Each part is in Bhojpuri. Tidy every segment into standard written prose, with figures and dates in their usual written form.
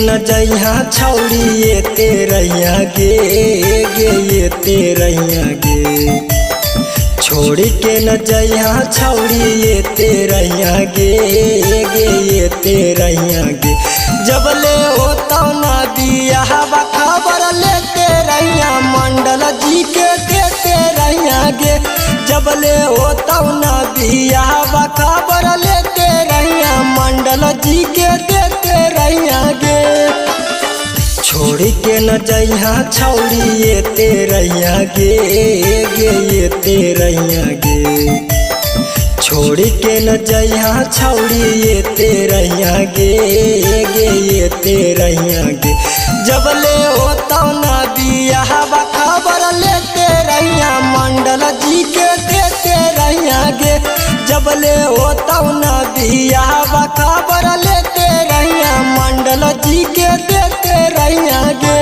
न जइहा छौड़ी ये तेरैया गे ये तेरैया गे। छोड़ के न जइहा छौड़ी ये तेरैया गे ये तेरैया गे। जब ले होता ना बियाह खबर लेते रहिया मंडल जी के देते रहिया गे। जब ले होता ना बियाह खबर लेते रहिया मंडल जी के देते रहिया गे। छोड़ के न जइहा छौड़ी ये तेरैया गे ये तेरैया गे। छोड़ के न जइहा छौड़ी ये तेरैया गे ये तेरैया गे। जब ले होता ना बियाह खबर लेते रहिया मंडल जी के देते रहिया गे। जब ले होता ना बियाह खबर लेते रहिया मंडल जी के देते रहिया गे।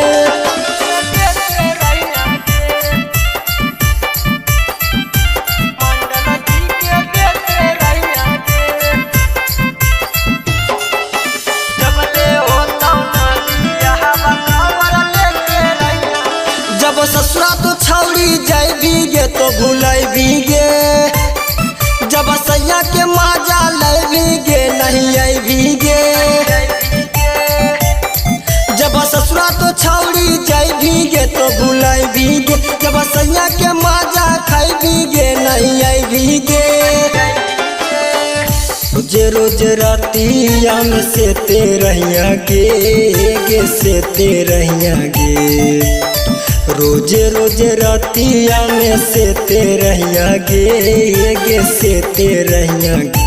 जब ससुरा तो छौड़ी जाइबी गे तो भूलैबी गे। जब सैया के माजा लैबी गे नहीं आइबी गे। जब ससुरा तो छौड़ी जाइबी गे तो भूलैबी गे। जब सैया के माजा खाइबी गे नहीं आइबी गे। रोज रातिया में से तेरैया गे से तेरैया गे। रोज रातिया में से तेरैया गे से तेरैया गे।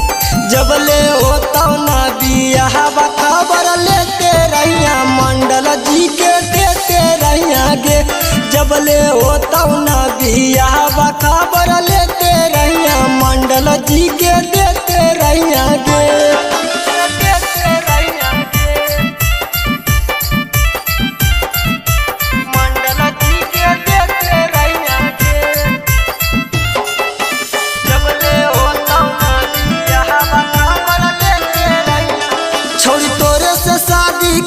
जब ले होता ना बियाह खबर लेते रहिया मंडल जी के देते रहिया गे। जब ले होता ना बियाह खबर लेते रहिया मंडल जी के देते रहिया गे।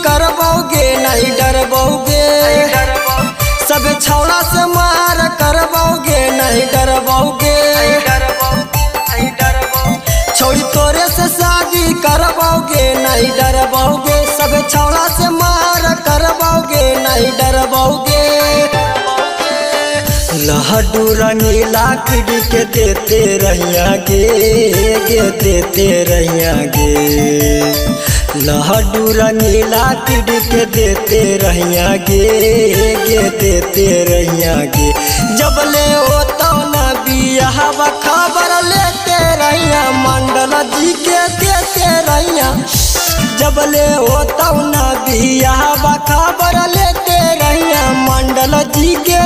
करबोगे नहीं डरबोगे सब छौड़ा से मार करबोगे नहीं डरबोगे। छोड़ी तोरे से शादी करबोगे नहीं डरबोगे सब छौड़ा से मार करबोगे नहीं डरबोगे। लहडू रंगीला खिड़ी के देते रहिया गे देते रहिया गे। लहडू रंगीला किड के देते रहिया गे देते रहिया गे। जब ले होता ना बियाह खबर लेते रहिया मंडल जी के देते रहिया। जब ले होता ना बियाह खबर लेते रहिया मंडल जी के